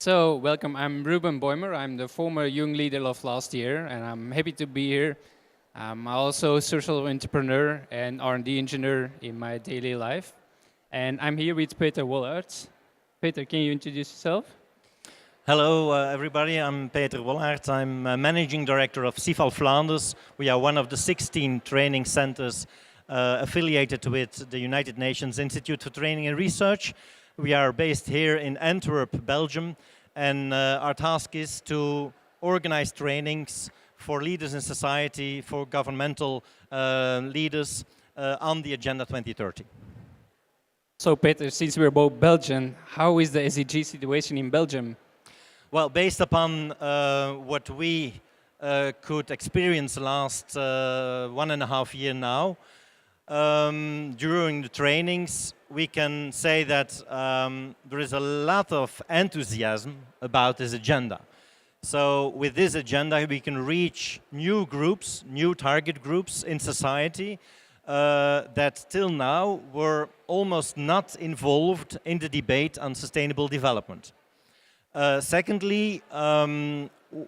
So, welcome. I'm Ruben Bäumer. I'm the former young leader of last year, and I'm happy to be here. I'm also a social entrepreneur and R&D engineer in my daily life. And I'm here with Peter Wollaert. Peter, can you introduce yourself? Hello, everybody. I'm Peter Wollaert. I'm Managing Director of CIFAL Flanders. We are one of the 16 training centers affiliated with the United Nations Institute for Training and Research. We are based here in Antwerp, Belgium, and our task is to organize trainings for leaders in society, for governmental leaders on the Agenda 2030. So, Peter, since we're both Belgian, how is the SDG situation in Belgium? Well, based upon what we could experience last 1.5 years now, during the trainings, we can say that there is a lot of enthusiasm about this agenda. So with this agenda, we can reach new groups, new target groups in society that till now were almost not involved in the debate on sustainable development. Secondly,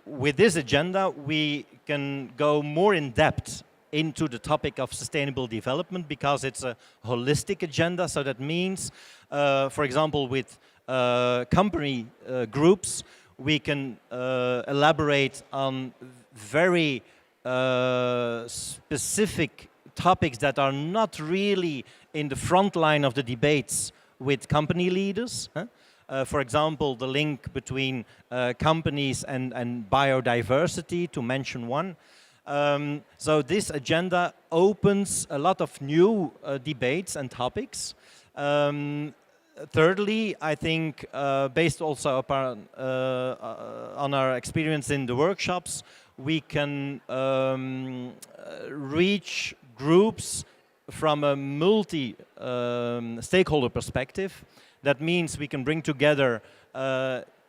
with this agenda, we can go more in depth into the topic of sustainable development because it's a holistic agenda. So that means, for example, with company groups, we can elaborate on very specific topics that are not really in the front line of the debates with company leaders. For example, the link between companies and biodiversity, to mention one. So this agenda opens a lot of new debates and topics. Thirdly, I think, based also upon on our experience in the workshops, we can reach groups from a multi-stakeholder perspective. That means we can bring together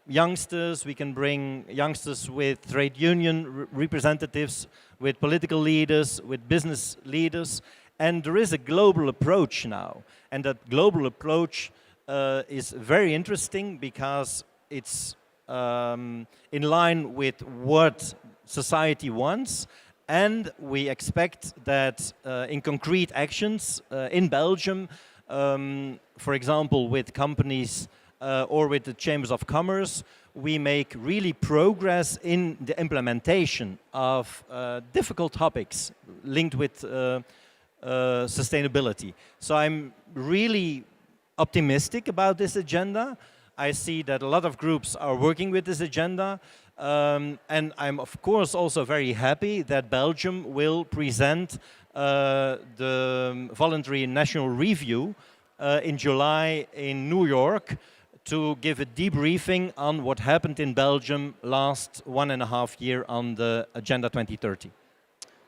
youngsters, we can bring youngsters with trade union representatives, with political leaders, with business leaders. And there is a global approach now. And that global approach is very interesting because it's in line with what society wants. And we expect that in concrete actions in Belgium, for example, with companies or with the chambers of commerce, we make really progress in the implementation of difficult topics linked with sustainability. So I'm really optimistic about this agenda. I see that a lot of groups are working with this agenda. And I'm, of course, also very happy that Belgium will present the voluntary national review in July in New York to give a debriefing on what happened in Belgium last 1.5 years on the Agenda 2030.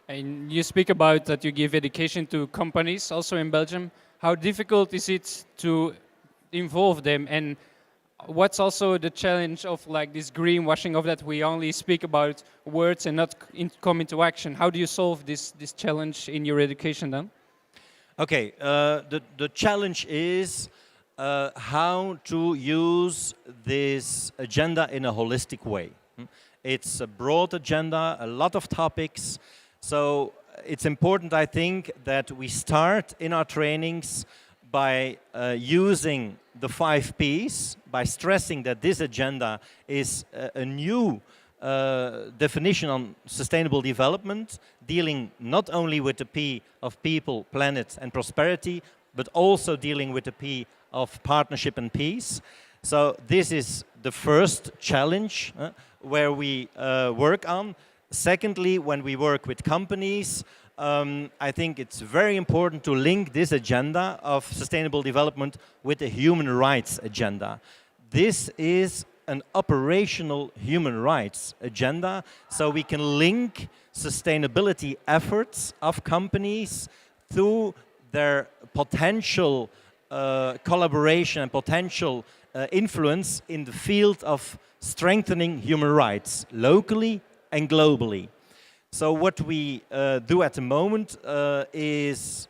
And you speak about that you give education to companies also in Belgium. How difficult is it to involve them, and what's also the challenge of like this greenwashing of that we only speak about words and not come into action? How do you solve this challenge in your education then? Okay, the challenge is how to use this agenda in a holistic way. It's a broad agenda, a lot of topics. So it's important, I think, that we start in our trainings by using the 5 Ps, by stressing that this agenda is a new definition on sustainable development, dealing not only with the P of people, planet and prosperity, but also dealing with the P of partnership and peace. So this is the first challenge where we work on. Secondly, when we work with companies, I think it's very important to link this agenda of sustainable development with the human rights agenda. This is an operational human rights agenda, so we can link sustainability efforts of companies through their potential collaboration and potential influence in the field of strengthening human rights locally and globally. So what we do at the moment is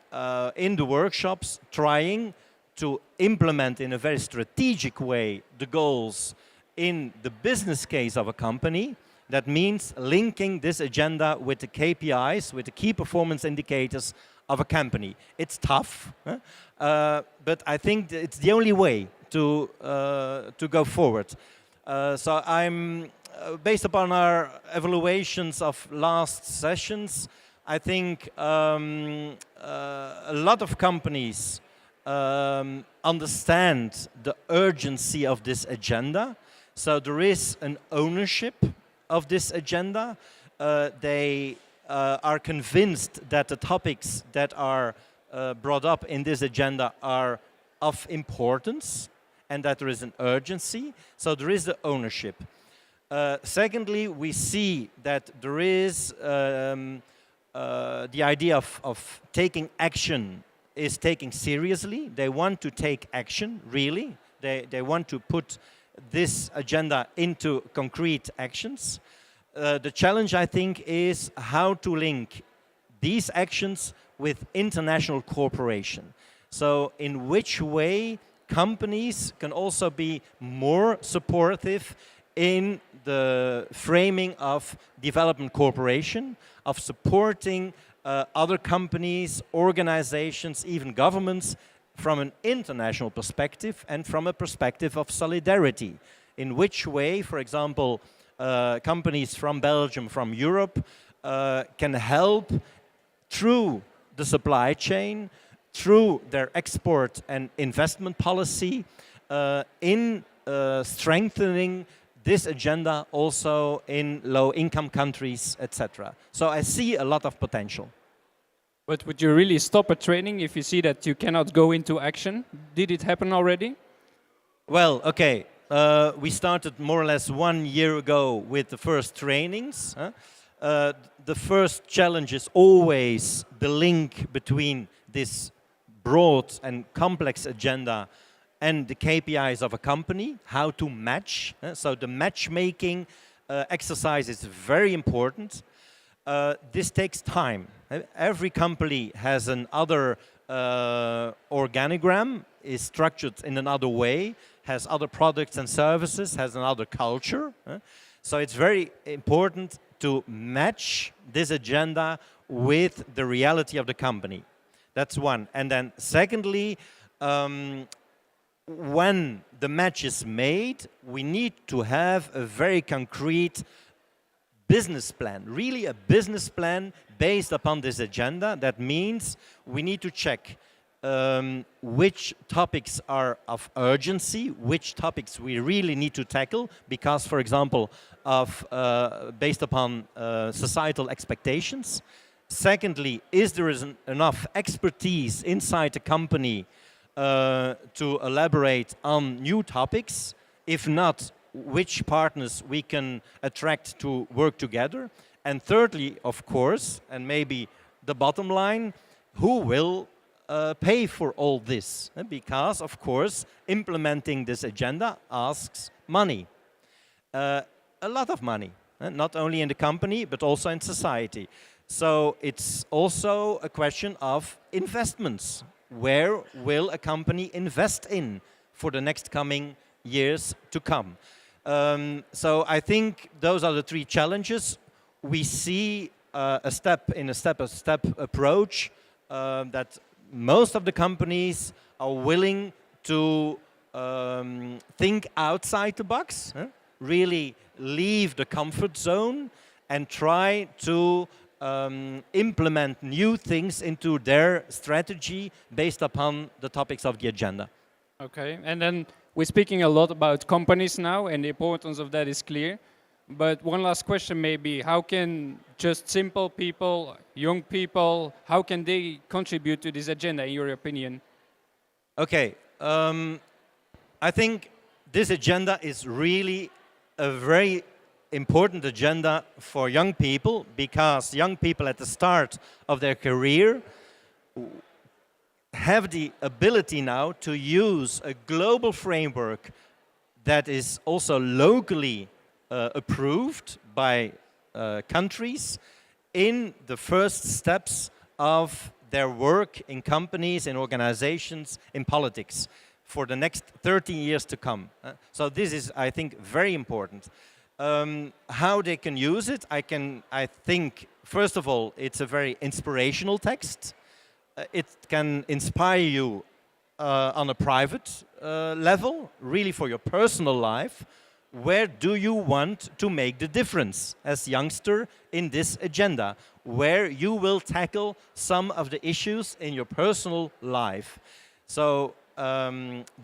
in the workshops trying to implement in a very strategic way the goals in the business case of a company. That means linking this agenda with the KPIs, with the key performance indicators of a company. It's tough, but I think it's the only way to go forward. So I'm, based upon our evaluations of last sessions, I think a lot of companies understand the urgency of this agenda. So there is an ownership of this agenda. They are convinced that the topics that are brought up in this agenda are of importance and that there is an urgency. So there is the ownership. Secondly, we see that there is the idea of taking action is taken seriously. They want to take action, really. They want to put this agenda into concrete actions. The challenge, I think, is how to link these actions with international cooperation. So in which way companies can also be more supportive in the framing of development cooperation, of supporting other companies, organizations, even governments from an international perspective and from a perspective of solidarity. In which way, for example, companies from Belgium, from Europe, can help through the supply chain, through their export and investment policy, in strengthening this agenda also in low-income countries, etc. So I see a lot of potential. But would you really stop a training if you see that you cannot go into action? Did it happen already? Well, okay. We started more or less 1 year ago with the first trainings. The first challenge is always the link between this broad and complex agenda and the KPIs of a company, how to match. So the matchmaking exercise is very important. This takes time. Every company has another organigram, is structured in another way, has other products and services, has another culture. So it's very important to match this agenda with the reality of the company. That's one. And then secondly, when the match is made, we need to have a very concrete business plan, really a business plan based upon this agenda. That means we need to check which topics are of urgency, which topics we really need to tackle, because, for example, based upon societal expectations. Secondly, is there enough expertise inside the company to elaborate on new topics? If not, which partners we can attract to work together? And thirdly, of course, and maybe the bottom line, who will pay for all this? Because, of course, implementing this agenda asks money. A lot of money, not only in the company, but also in society. So it's also a question of investments. Where will a company invest in for the next coming years to come? So I think those are the three challenges. We see a step-by-step approach that most of the companies are willing to think outside the box, really leave the comfort zone and try to implement new things into their strategy based upon the topics of the agenda. Okay, and then we're speaking a lot about companies now, and the importance of that is clear. But one last question maybe, how can just simple people, young people, how can they contribute to this agenda, in your opinion? Okay, I think this agenda is really a very important agenda for young people, because young people at the start of their career have the ability now to use a global framework that is also locally approved by countries in the first steps of their work in companies, in organizations, in politics. for the next 30 years to come. So this is, I think, very important. How they can use it, I think, first of all, it's a very inspirational text. It can inspire you on a private level, really for your personal life. Where do you want to make the difference as youngster in this agenda? Where you will tackle some of the issues in your personal life. So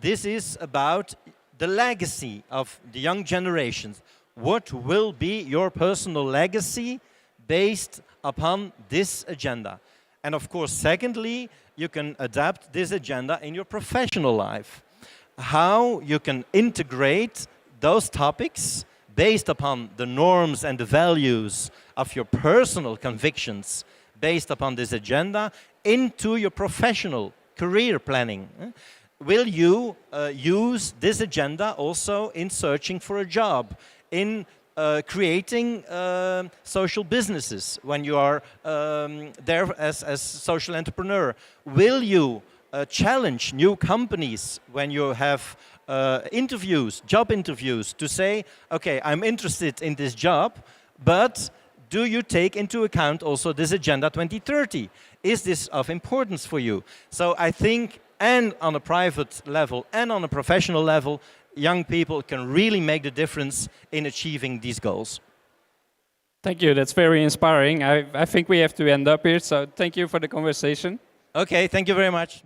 this is about the legacy of the young generations. What will be your personal legacy based upon this agenda? And of course, secondly, you can adapt this agenda in your professional life. How you can integrate those topics based upon the norms and the values of your personal convictions based upon this agenda into your professional career planning. Will you use this agenda also in searching for a job, in creating social businesses when you are there as social entrepreneur? Will you challenge new companies when you have interviews, job interviews, to say, okay, I'm interested in this job, but do you take into account also this Agenda 2030? Is this of importance for you? So I think, and on a private level and on a professional level, young people can really make the difference in achieving these goals. Thank you, that's very inspiring. I think we have to end up here, so thank you for the conversation. Okay, thank you very much.